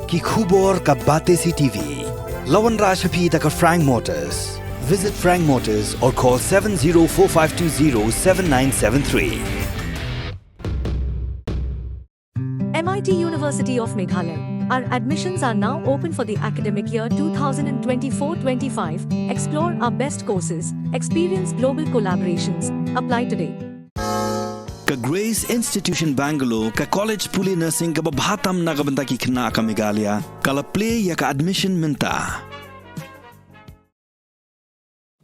ki khubor ka bate CTV. Lawan Rashaphi taka Frank Motors. Visit Frank Motors or call 7045207973. MIT University of Meghalaya. Our admissions are now open for the academic year 2024-25. Explore our best courses, experience global collaborations. Apply today. Ka Grace Institution Bangalore ka College Puli Nursing ka babhatam na kabanta ki khna ka Meghalaya kala play ya ka admission minta.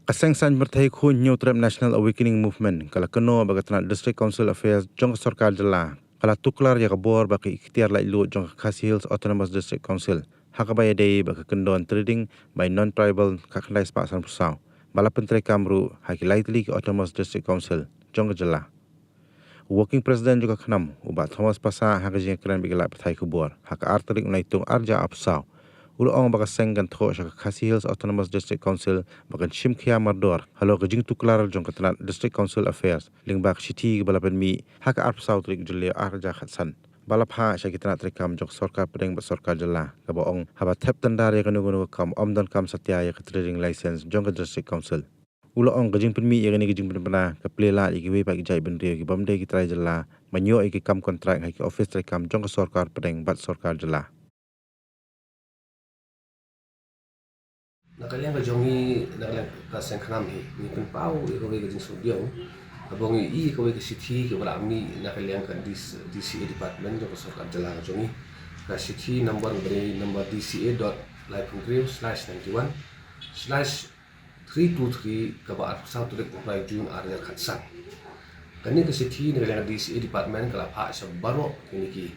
Kaseng san berthai khu New Trap National Awakening Movement kala keno bagatna District Council Affairs jong sarkar jala kala tuklar ya ka bor baki ikhtiar lai lu jong Khasi Hills Autonomous District Council hakabaya dei baka kendon trading by non-tribal kakhlai spa san pusau bala pentre kamru haki lightly ki Autonomous District Council jong jala Working President juga khnam ubat Thomas Pasa hakajing kran bigala berthai khu bor haka arterik unaitung arja apsau Ulo baka senggan tho sa Khasi Hills Autonomous District Council baka shimkhia mardor halo ka jing tuklar jong katna District Council Affairs lingbak city balapen mi haka arp south rik julle arja khatsan balapha sa kitna trekam jok sarkar pedeng ba sarkar jala ka baong haba thep tandare ka nugo kam omdon kam satya ya trading license jong ka District Council ulo ka jing penmi ya ni ka jing penna ka plela iki we pa ki jai benri ki bamde ki trai jala manyo iki kam contract ha ki office trekam jong ka sarkar pedeng bat sarkar jala Nakaliang ka jongi nakaliang ka sengkhnam hi ni pun pau ko we ka jing sudiong abong I ko we ka city ko wala mi nakaliang ka DCA department ko sarkar jala jongi ka city number dca.live.grieve/91/323 ka ba at South Direct Apply June area khatsan kani ka city nakaliang DCA department kala pha sa baro kini ki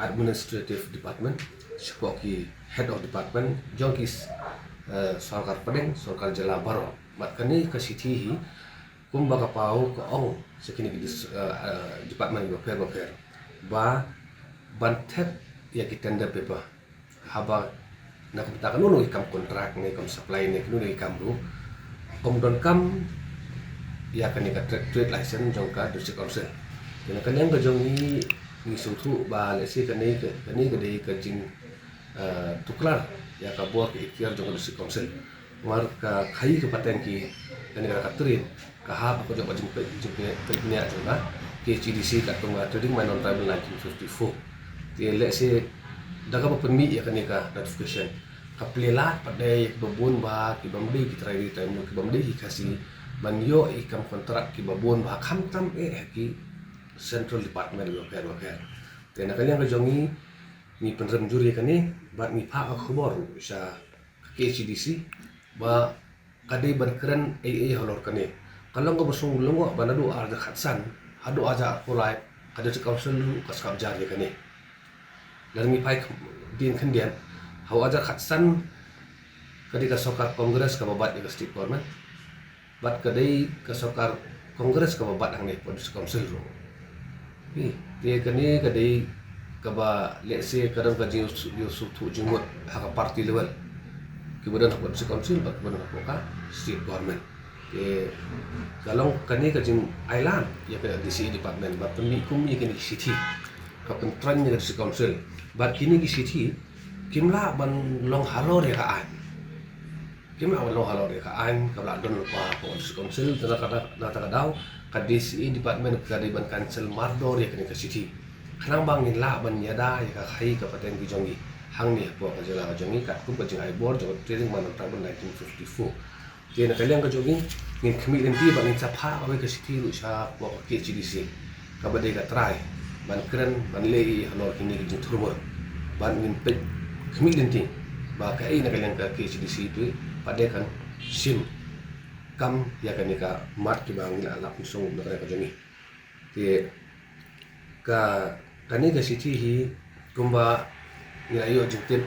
administrative department Sebuah ki head of department jongkis sarkar pedeng sarkar jala baro mat kani ka city hi kum baka pau ka ong sekini ki department welfare ba bantet ya ki tender paper haba nak kita kan nuno ikam kontrak ne kam supply ne nuno ikam ru kom don kam ya kani ka trade license jongka district council dan kan yang ka jongi ni sutu ba le se kani ka dei ka jing tuklar ya ka buat ikhtiar jong District Council mar ka khai ke paten ki dan ka katrin ka ha ko jong jing punya jonga KCDC ka tunga trading minor tribal 1954 ti le se daga pa permi ya kan ka notification ka plelat padai babun ba ki bamdi ki trai time ki bamdi ki kasi banyo ikam kontrak ki babun ba kham tam ki Central Department of Welfare dan kalian ka jongi ni penrem juri kan ni bat ni pa ka khobor sa KCDC ba kadai berkeren AA halor kan ni kalau ko basung lungo banadu arja khatsan hadu aja polai kada council kaskap jar kan ni dan mi pai din kendian hau aja khatsan kadai ka sokar kongres ka babat ka state government bat kadai ka sokar kongres ka babat ang ni council ro ni dia kan ni kadai kaba let's say kadang kaji sutu jenggot hak party level kemudian hak council kemudian hak state government kalau kani kaji island ya ke DCA department ba pemikum ya kini city kapan trend ya council ba kini ki city kimla ban long halor ya kaan kimla ban long halor ya kaan kabla don pa council tanda kata daw ka DCA department ka di ban cancel mardor ya kini ke city kanang bang nila ban yada ya ka khai ka paten ki jongi hang ni po ka jala ka jongi ka ku ka jing ai board jo trading man tribal 1954 dia na kalian ka jongi ngin khmi len ti ban sa pha ka ka city lu sha po ka KCDC ka ba de ka try ban kren ban le hanor kini ki jing turbo ban ngin pe khmi len ti ba ka ai na kalian ka KCDC tu pade kan sim kam ya kan ka mat ki bang la la pusong na ka jongi ti ka kani ka city hi kumba ngayo jintip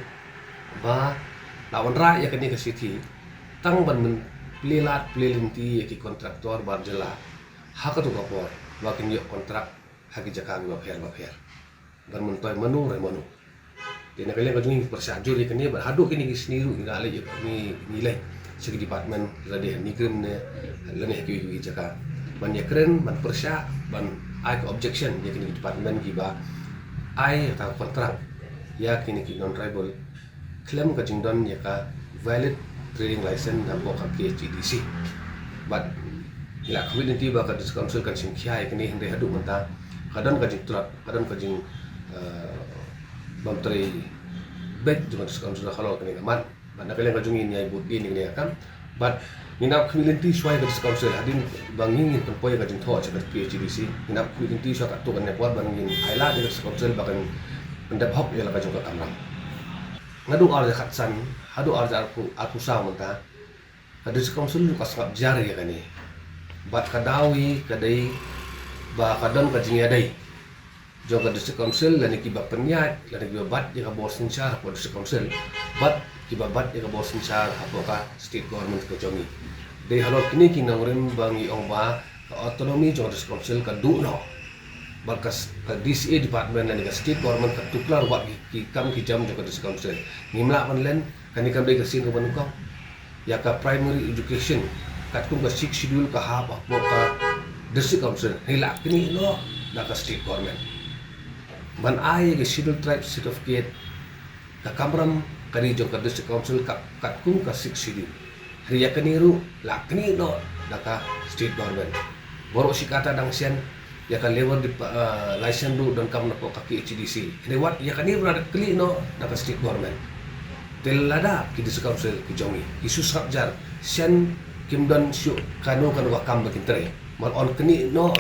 ba lawan ra ya kani ka city tang ban men plelat plelinti ki kontraktor bar jela haka tu kapor ba kin yo kontrak haki jaka ba pher ban men toy manu re manu dina kalian ka jung persajur ya kani ba hadu kini sniru ina ale ni nilai segi department rade ni kren ne lene ki jaka ban ya kren ban persya ban ai objection ya kini department ki ba ai ta kontrak ya kini ki non tribal claim ka jingdon ya ka valid trading license na po ka KHDC but ila community ba ka council kan sim khia kini hinde hadu mata kadon ka jing turat kadon ka jing bam tre bet jung council halal kini man mana kalian ka jungin ya ibu ini ni kan but minap community swai ka council hadin bangin tempoy ka jing tho cha ka KHDC minap community swai ka tu kan ne buat bangin aila di council bakan pendap hok ya la ka jung ka kamram ngadu ar khatsan hadu ar aku sa mata hadu council ka sab jari ya kani bat kadawi kadai ba kadon ka jing yadai jong ka district council lani ki ba penyat lani ki bat ya ka bosin char po district council bat ki ba bat ya ka bosin char apo ka state government ka jongi dei halor kini ki nangrim bangi ong ba ka autonomy jong district council ka du no balkas ka DCA department lani ka state government ka tuklar wat ki kam ki jam jong ka district council ngimla man len kani kam dei ka sin ka banukam ya ka primary education kat kum ka 6 schedule ka hab apo ka district council hilak kini no da ka state government ban ai ke schedule tribe certificate ka kamram kani jong ka district council kat kum ka 6 schedule riya kani ru la kani no da ka state government borok sikata dang sian ya ka level di license ru dan kam na po ka KHDC ini wat ya kani ru kali no da ka state government telada ki district council ki jongi isu sabjar sian kimdan syu kanu kan wakam bakin tre mal on kini no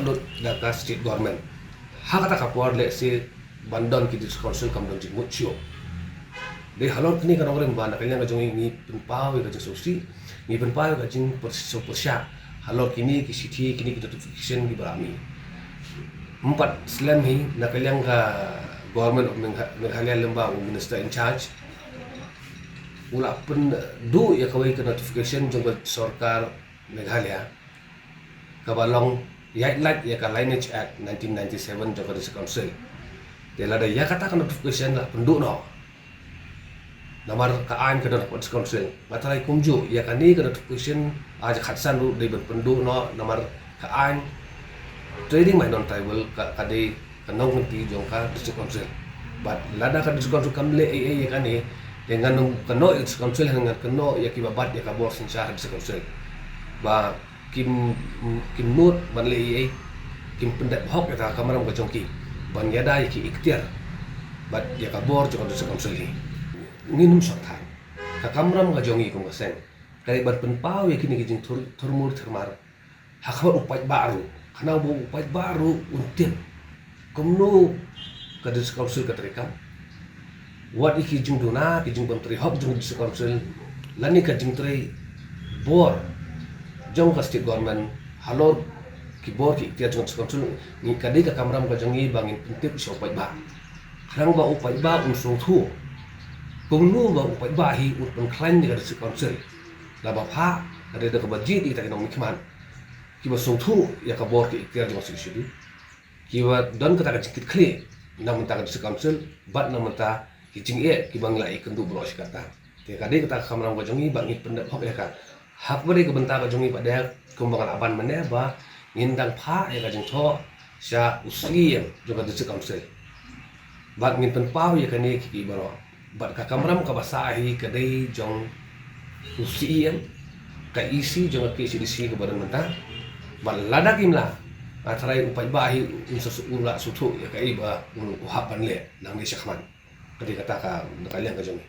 da ka state government hakata ka por le se bandon ki district council kam don jimut syu de halor kini kan orang ban kalian ka jongi ni penpau ka jing susi ni penpau ka jing perso persya halor kini ki city kini ki notification di barami empat selain hi na kalian ka government of Meghalaya lemba minister in charge ula pen du ya kawai ke notification jong sarkar Meghalaya kabalong Yailat ya ka Lineage Act 1997 jong district council delada ya kata kan notification la pendu no namar ka an ke district council matalai kumju ya kani ke notification aja khatsan ru de pendu no namar ka an trading my non tribal ka kade kanong nti jong ka district council but lada ka district council kamle ya kani dengan keno council dengan keno ya kibabat ya kabor sinsar di council ba kim nut ban le kim pendat hok ya kamaram ka jongki ban yada ya ki ikhtiar bat ya kabor jong di council ni nginum sartan ka kamaram ka jongi ko ngasen kay bat penpau ya kini kijing turmur termar hakwa upai baru kana bu upai baru untin kumno ka di council ka terekam wat iki jing duna ki jing bam tri hok jing district council lani ka jing tri bor jong ka state government halor ki bor ki tiya jing council ni kadai ka kamram ka jangi bangin pentip so pai ba krang ba upai ba unsung thu kung nu ba upai ba hi un klan ni ka district council la ba pha ada ka baji di ta kinong mikman ki ba sung thu ya ka bor ki tiya jing sidu ki wa don ka ta ka jikit kli namun ta ka district council bat namun ta kijing ki bangla ikan tu bros kata te kade kata kamram ka jongi bangi pendap hok ya ka hak bade ka benta ka jongi pada kumbangan aban mane ba ngindang pha ya ka jing tho sya usli yang juga district council bat ngin penpau ya kani ki baro bat ka kamram ka basahi kade jong usli yang ka isi jong ke CDC ka barang menta bat ladak imla atrai upai bahi unsa ula sutu ya ka iba uhapan le nang ni syakman kadi kata ka kalian ka jongi